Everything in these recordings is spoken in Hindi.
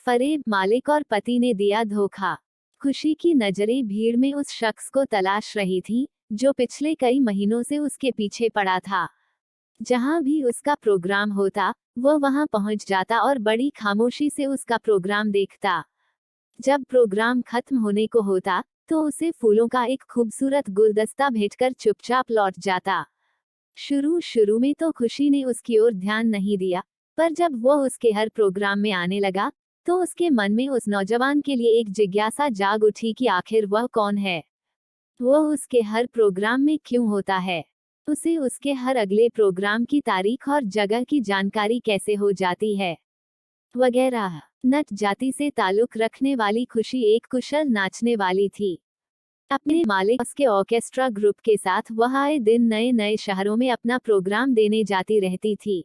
फरेब मालिक और पति ने दिया धोखा। खुशी की नजरें भीड़ में उस शख्स को तलाश रही थीं, जो पिछले कई महीनों से उसके पीछे पड़ा था। जहां भी उसका प्रोग्राम होता, वो वहां पहुंच जाता और बड़ी खामोशी से उसका प्रोग्राम देखता। जब प्रोग्राम खत्म होने को होता, तो उसे फूलों का एक खूबसूरत गुलदस्ता भेजकर चुपचाप लौट जाता। शुरू शुरू में तो खुशी ने उसकी ओर ध्यान नहीं दिया, पर जब वो उसके हर प्रोग्राम में आने लगा, तो उसके मन में उस नौजवान के लिए एक जिज्ञासा जाग उठी कि आखिर वह कौन है, वो उसके हर प्रोग्राम में क्यों होता है, उसे उसके हर अगले प्रोग्राम की तारीख और जगह की जानकारी कैसे हो जाती है, वगैरह। नट जाति से ताल्लुक रखने वाली खुशी एक कुशल नाचने वाली थी। अपने मालिक के ऑर्केस्ट्रा ग्रुप के साथ वह आए दिन नए नए शहरों में अपना प्रोग्राम देने जाती रहती थी।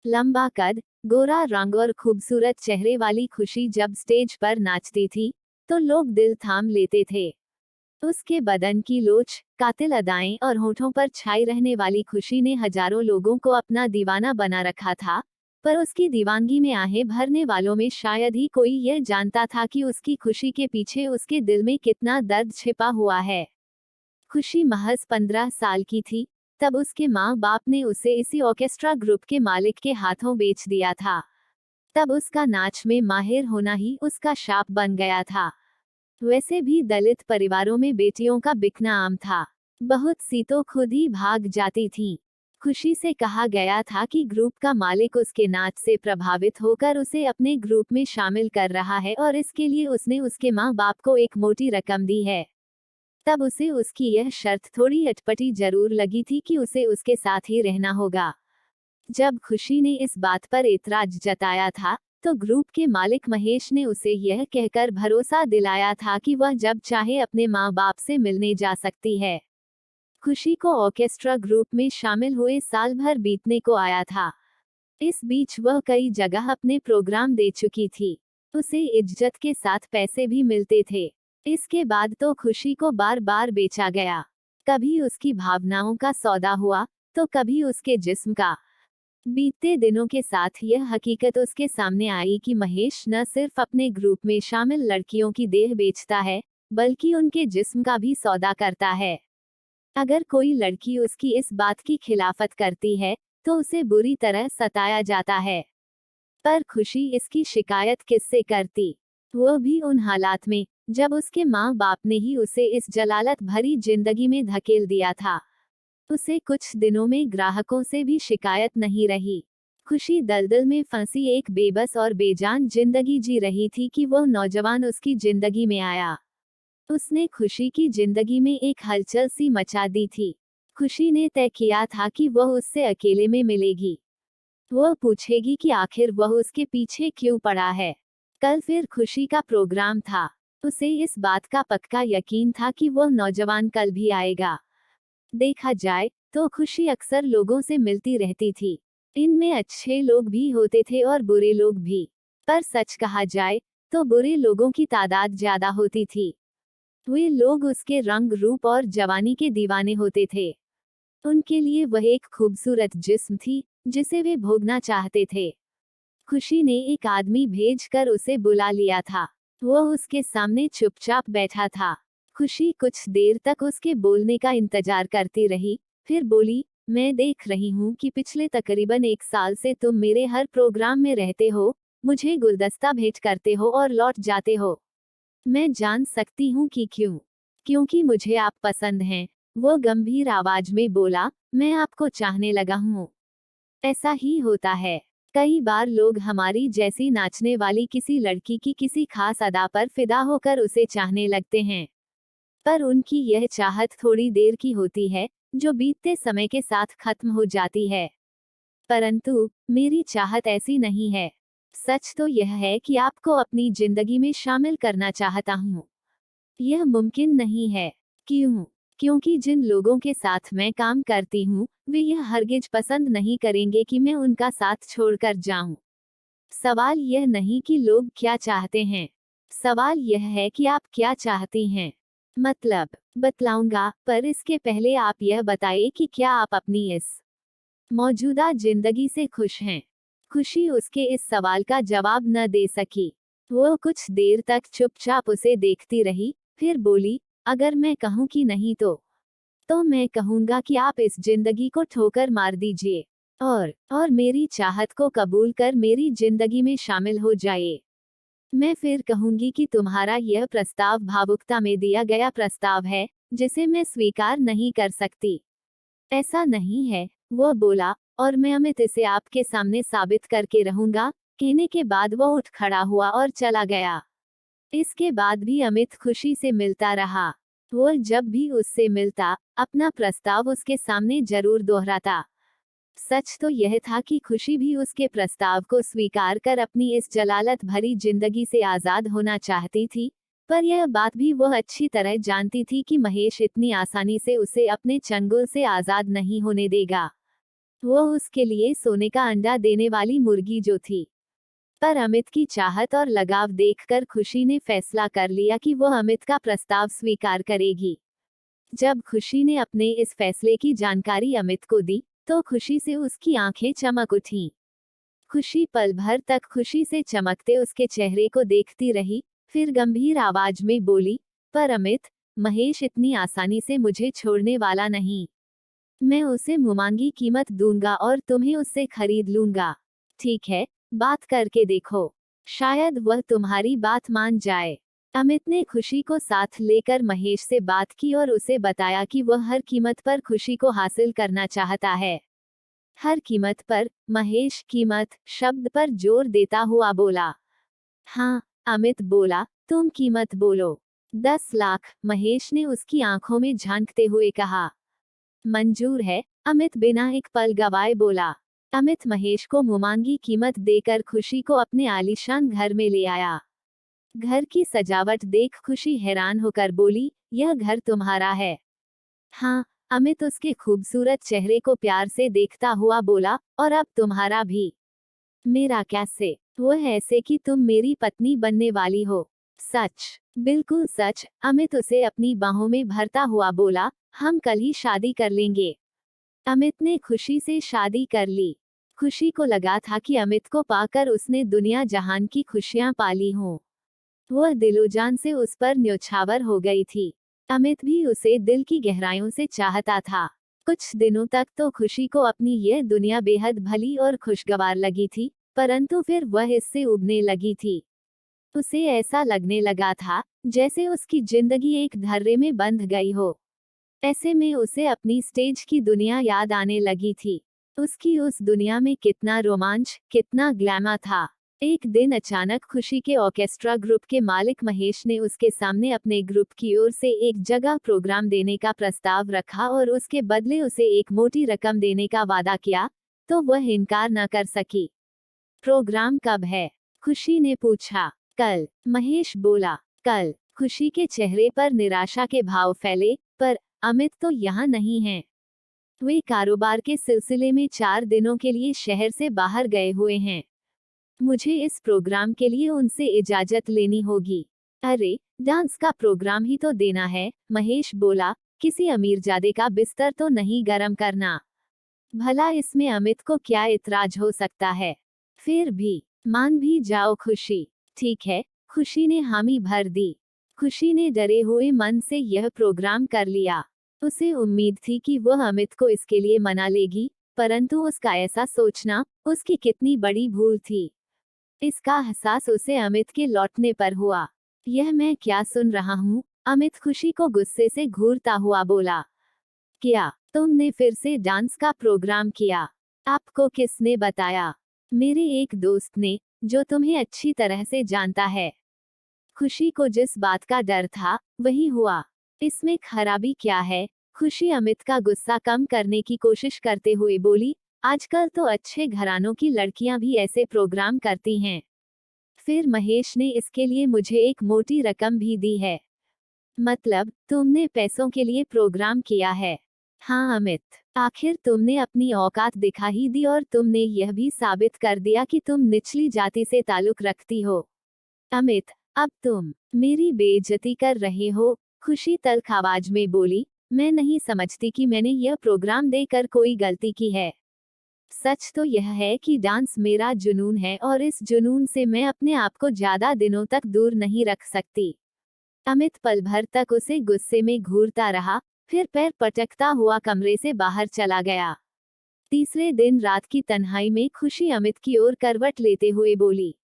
लंबा कद, गोरा रंग और खूबसूरत चेहरे वाली खुशी जब स्टेज पर नाचती थी, तो लोग दिल थाम लेते थे। उसके बदन की लोच, कातिल अदाएं और होठों पर छाई रहने वाली खुशी ने हजारों लोगों को अपना दीवाना बना रखा था, पर उसकी दीवानगी में आहें भरने वालों में शायद ही कोई यह जानता था कि उसकी खुशी के पीछे उसके दिल में कितना दर्द छिपा हुआ है। खुशी महज 15 साल की थी, तब उसके माँ बाप ने उसे इसी ऑर्केस्ट्रा ग्रुप के मालिक के हाथों बेच दिया था। तब उसका नाच में माहिर होना ही उसका शाप बन गया था। वैसे भी दलित परिवारों में बेटियों का बिकना आम था। बहुत सी तो खुद ही भाग जाती थीं। खुशी से कहा गया था कि ग्रुप का मालिक उसके नाच से प्रभावित होकर उसे अपने ग्रुप में शामिल कर रहा है और इसके लिए उसने उसके माँ बाप को एक मोटी रकम दी है। तब उसे उसकी यह शर्त थोड़ी अटपटी जरूर लगी थी कि उसे उसके साथ ही रहना होगा। जब खुशी ने इस बात पर एतराज जताया था, तो ग्रुप के मालिक महेश ने उसे यह कहकर भरोसा दिलाया था कि वह जब चाहे अपने माँ बाप से मिलने जा सकती है। खुशी को ऑर्केस्ट्रा ग्रुप में शामिल हुए साल भर बीतने को आया था। इस बीच वह कई जगह अपने प्रोग्राम दे चुकी थी। उसे इज्जत के साथ पैसे भी मिलते थे। इसके बाद तो खुशी को बार बार बेचा गया। कभी उसकी भावनाओं का सौदा हुआ, तो कभी उसके जिस्म का। बीतते दिनों के साथ यह हकीकत उसके सामने आई कि महेश न सिर्फ अपने ग्रुप में शामिल लड़कियों की देह बेचता है, बल्कि उनके जिस्म का भी सौदा करता है। अगर कोई लड़की उसकी इस बात की खिलाफत करती है, तो उसे बुरी तरह सताया जाता है। पर खुशी इसकी शिकायत किससे करती, वो भी उन हालात में जब उसके माँ बाप ने ही उसे इस जलालत भरी जिंदगी में धकेल दिया था। उसे कुछ दिनों में ग्राहकों से भी शिकायत नहीं रही। खुशी दलदल में फंसी एक बेबस और बेजान जिंदगी जी रही थी कि वह नौजवान उसकी जिंदगी में आया। उसने खुशी की जिंदगी में एक हलचल सी मचा दी थी। खुशी ने तय किया था कि वह उससे अकेले में मिलेगी। वह पूछेगी कि आखिर वह उसके पीछे क्यों पड़ा है। कल फिर खुशी का प्रोग्राम था। उसे इस बात का पक्का यकीन था कि वह नौजवान कल भी आएगा। देखा जाए तो खुशी अक्सर लोगों से मिलती रहती थी। इनमें अच्छे लोग भी होते थे और बुरे लोग भी। पर सच कहा जाए तो बुरे लोगों की तादाद ज्यादा होती थी। वे लोग उसके रंग रूप और जवानी के दीवाने होते थे। उनके लिए वह एक खूबसूरत जिस्म थी, जिसे वे भोगना चाहते थे। खुशी ने एक आदमी भेजकर उसे बुला लिया था। वह उसके सामने चुपचाप बैठा था। खुशी कुछ देर तक उसके बोलने का इंतजार करती रही, फिर बोली, मैं देख रही हूँ कि पिछले तकरीबन 1 साल से तुम मेरे हर प्रोग्राम में रहते हो, मुझे गुलदस्ता भेंट करते हो और लौट जाते हो। मैं जान सकती हूँ कि क्यों? क्योंकि मुझे आप पसंद हैं। वो गंभीर आवाज में बोला, मैं आपको चाहने लगा हूँ। ऐसा ही होता है। कई बार लोग हमारी जैसी नाचने वाली किसी लड़की की किसी खास अदा पर फिदा होकर उसे चाहने लगते हैं। पर उनकी यह चाहत थोड़ी देर की होती है, जो बीतते समय के साथ खत्म हो जाती है। परंतु मेरी चाहत ऐसी नहीं है। सच तो यह है कि आपको अपनी जिंदगी में शामिल करना चाहता हूँ। यह मुमकिन नहीं है। क्यों? क्योंकि जिन लोगों के साथ मैं काम करती हूँ, वे यह हरगिज पसंद नहीं करेंगे कि मैं उनका साथ छोड़कर जाऊं। सवाल यह नहीं कि लोग क्या चाहते हैं। सवाल यह है कि आप क्या चाहती हैं। मतलब, बतलाऊंगा, पर इसके पहले आप यह बताइए कि क्या आप अपनी इस मौजूदा जिंदगी से खुश हैं? खुशी उसके इस सवाल का जवाब न दे सकी। वो कुछ देर तक चुपचाप उसे देखती रही, फिर बोली, अगर मैं कहूँ कि नहीं तो मैं कहूँगा कि आप इस जिंदगी को ठोकर मार दीजिए और मेरी चाहत को कबूल कर मेरी जिंदगी में शामिल हो जाइए। मैं फिर कहूंगी कि तुम्हारा यह प्रस्ताव भावुकता में दिया गया प्रस्ताव है, जिसे मैं स्वीकार नहीं कर सकती। ऐसा नहीं है, वो बोला, और मैं अमित इसे आपके सामने साबित करके रहूंगा। कहने के बाद वो उठ खड़ा हुआ और चला गया। इसके बाद भी अमित खुशी से मिलता रहा। वो जब भी उससे मिलता, अपना प्रस्ताव उसके सामने जरूर दोहराता। सच तो यह था कि खुशी भी उसके प्रस्ताव को स्वीकार कर अपनी इस जलालत भरी जिंदगी से आजाद होना चाहती थी, पर यह बात भी वह अच्छी तरह जानती थी कि महेश इतनी आसानी से उसे अपने चंगुल से आजाद नहीं होने देगा। वो उसके लिए सोने का अंडा देने वाली मुर्गी जो थी। पर अमित की चाहत और लगाव देखकर खुशी ने फैसला कर लिया कि वह अमित का प्रस्ताव स्वीकार करेगी। जब खुशी ने अपने इस फैसले की जानकारी अमित को दी, तो खुशी से उसकी आंखें चमक उठीं। खुशी पल भर तक खुशी से चमकते उसके चेहरे को देखती रही, फिर गंभीर आवाज में बोली, पर अमित, महेश इतनी आसानी से मुझे छोड़ने वाला नहीं। मैं उसे मुमांगी कीमत दूंगा और तुम्हें उससे खरीद लूंगा। ठीक है, बात करके देखो, शायद वह तुम्हारी बात मान जाए। अमित ने खुशी को साथ लेकर महेश से बात की और उसे बताया कि वह हर कीमत पर खुशी को हासिल करना चाहता है। हर कीमत पर, महेश कीमत शब्द पर जोर देता हुआ बोला। हाँ, अमित बोला, तुम कीमत बोलो। 10 लाख, महेश ने उसकी आंखों में झांकते हुए कहा। मंजूर है, अमित बिना एक पल गवाए बोला। अमित महेश को मुमांगी कीमत देकर खुशी को अपने आलीशान घर में ले आया। घर की सजावट देख खुशी हैरान होकर बोली, यह घर तुम्हारा है? हाँ, अमित उसके खूबसूरत चेहरे को प्यार से देखता हुआ बोला, और अब तुम्हारा भी। मेरा कैसे? वह ऐसे कि तुम मेरी पत्नी बनने वाली हो। सच? बिल्कुल सच, अमित उसे अपनी बाहों में भरता हुआ बोला, हम कल ही शादी कर लेंगे। अमित ने खुशी से शादी कर ली। खुशी को लगा था कि अमित को पाकर उसने दुनिया जहान की खुशियां पाली हों। वह दिलोजान से उस पर न्योछावर हो गई थी। अमित भी उसे दिल की गहराइयों से चाहता था। कुछ दिनों तक तो खुशी को अपनी यह दुनिया बेहद भली और खुशगवार लगी थी, परंतु फिर वह इससे उबने लगी थी। उसे ऐसा लगने लगा था, जैसे उसकी जिंदगी एक धर्रे में बंध गई हो। ऐसे में उसे अपनी स्टेज की दुनिया याद आने लगी थी। उसकी उस दुनिया में कितना रोमांच, कितना ग्लैमर था। एक दिन अचानक खुशी के ऑर्केस्ट्रा ग्रुप के मालिक महेश ने उसके सामने अपने ग्रुप की ओर से एक जगह प्रोग्राम देने का प्रस्ताव रखा और उसके बदले उसे एक मोटी रकम देने का वादा किया, तो वह इनकार न कर सकी। प्रोग्राम कब है? खुशी ने पूछा। कल, महेश बोला। कल? खुशी के चेहरे पर निराशा के भाव फैले, पर अमित तो यहाँ नहीं है। वे कारोबार के सिलसिले में 4 दिनों के लिए शहर से बाहर गए हुए हैं। मुझे इस प्रोग्राम के लिए उनसे इजाजत लेनी होगी। अरे, डांस का प्रोग्राम ही तो देना है, महेश बोला, किसी अमीरजादे का बिस्तर तो नहीं गरम करना। भला इसमें अमित को क्या इतराज हो सकता है? फिर भी, मान भी जाओ खुशी। ठीक है, खुशी ने हामी भर दी। खुशी ने डरे हुए मन से यह प्रोग्राम कर लिया। उसे उम्मीद थी कि वह अमित को इसके लिए मना लेगी, परंतु उसका ऐसा सोचना, उसकी कितनी बड़ी भूल थी। इसका एहसास उसे अमित के लौटने पर हुआ। यह मैं क्या सुन रहा हूँ? अमित खुशी को गुस्से से घूरता हुआ बोला। क्या, तुमने फिर से डांस का प्रोग्राम किया? आपको किसने बताया? मेरे एक दोस्त ने, जो तुम्हें अच्छी तरह से जानता है। खुशी को जिस बात का डर था, वही हुआ। इसमें खराबी क्या है? खुशी अमित का गुस्सा कम करने की कोशिश करते हुए बोली, आजकल तो अच्छे घरानों की लड़कियां भी ऐसे प्रोग्राम करती हैं। फिर महेश ने इसके लिए मुझे एक मोटी रकम भी दी है। मतलब, तुमने पैसों के लिए प्रोग्राम किया है? हाँ अमित, आखिर तुमने अपनी औकात दिखा ही दी और तुमने यह भी साबित कर दिया कि तुम निचली जाति से ताल्लुक रखती हो। अमित, अब तुम मेरी बेइज्जती कर रहे हो, खुशी तल्ख आवाज में बोली, मैं नहीं समझती कि मैंने यह प्रोग्राम देकर कोई गलती की है। सच तो यह है कि डांस मेरा जुनून है और इस जुनून से मैं अपने आप को ज्यादा दिनों तक दूर नहीं रख सकती। अमित पल भर तक उसे गुस्से में घूरता रहा, फिर पैर पटकता हुआ कमरे से बाहर चला गया। तीसरे दिन रात की तन्हाई में खुशी अमित की ओर करवट लेते हुए बोली,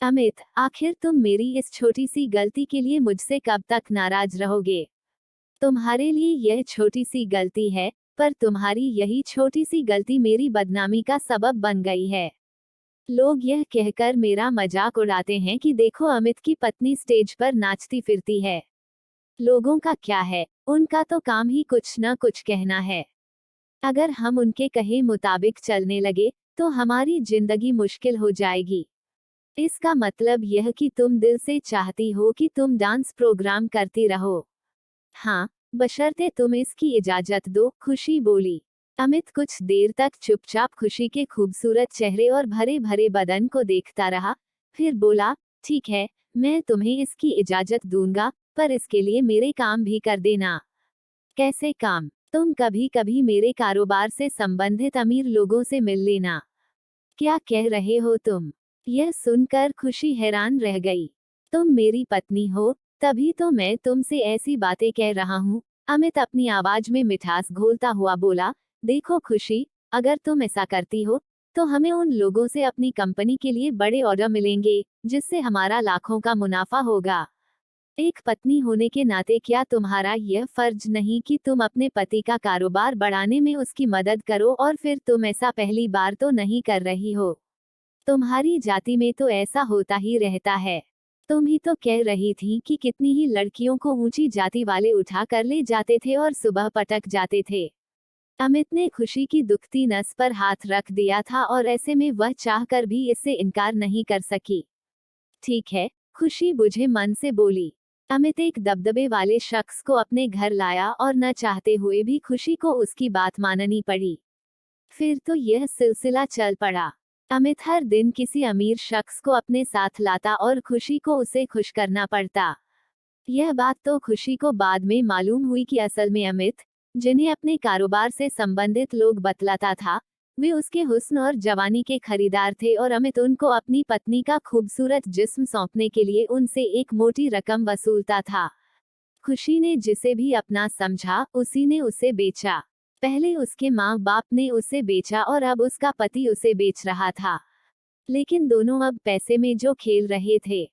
अमित, आखिर तुम मेरी इस छोटी सी गलती के लिए मुझसे कब तक नाराज रहोगे? तुम्हारे लिए यह छोटी सी गलती है, पर तुम्हारी यही छोटी सी गलती मेरी बदनामी का सबब बन गई है। लोग यह कहकर मेरा मजाक उड़ाते हैं कि देखो अमित की पत्नी स्टेज पर नाचती फिरती है। लोगों का क्या है, उनका तो काम ही कुछ न कुछ कहना है। अगर हम उनके कहे मुताबिक चलने लगे, तो हमारी जिंदगी मुश्किल हो जाएगी। इसका मतलब यह कि तुम दिल से चाहती हो कि तुम डांस प्रोग्राम करती रहो। हाँ, बशर्ते तुम इसकी इजाजत दो, खुशी बोली। अमित कुछ देर तक चुपचाप खुशी के खूबसूरत चेहरे और भरे भरे बदन को देखता रहा, फिर बोला, ठीक है, मैं तुम्हें इसकी इजाजत दूंगा, पर इसके लिए मेरे काम भी कर देना। कैसे काम? तुम कभी कभी मेरे कारोबार से संबंधित अमीर लोगों से मिल लेना। क्या कह रहे हो तुम? यह सुनकर खुशी हैरान रह गई। तुम मेरी पत्नी हो, तभी तो मैं तुमसे ऐसी बातें कह रहा हूँ। अमित अपनी आवाज में मिठास घोलता हुआ बोला, देखो खुशी, अगर तुम ऐसा करती हो, तो हमें उन लोगों से अपनी कंपनी के लिए बड़े ऑर्डर मिलेंगे, जिससे हमारा लाखों का मुनाफा होगा। एक पत्नी होने के नाते क्या तुम्हारा यह फर्ज नहीं कि तुम अपने पति का कारोबार बढ़ाने में उसकी मदद करो, और फिर तुम ऐसा पहली बार तो नहीं कर रही हो। तुम्हारी जाति में तो ऐसा होता ही रहता है। तुम ही तो कह रही थी कि कितनी ही लड़कियों को ऊंची जाति वाले उठा कर ले जाते थे और सुबह पटक जाते थे। अमित ने खुशी की दुखती नस पर हाथ रख दिया था और ऐसे में वह चाहकर भी इससे इनकार नहीं कर सकी। ठीक है, खुशी बुझे मन से बोली। अमित एक दबदबे वाले शख्स को अपने घर लाया और न चाहते हुए भी खुशी को उसकी बात माननी पड़ी। फिर तो यह सिलसिला चल पड़ा। अमित हर दिन किसी अमीर शख्स को अपने साथ लाता और खुशी को उसे खुश करना पड़ता। यह बात तो खुशी को बाद में मालूम हुई कि असल में अमित, जिन्हें अपने कारोबार से संबंधित लोग बतलाता था, वे उसके हुस्न और जवानी के खरीदार थे और अमित उनको अपनी पत्नी का खूबसूरत जिस्म सौंपने के लिए उनसे एक मोटी रकम वसूलता था। खुशी ने जिसे भी अपना समझा, उसी ने उसे बेचा। पहले उसके माँ बाप ने उसे बेचा और अब उसका पति उसे बेच रहा था। लेकिन दोनों अब पैसे में जो खेल रहे थे।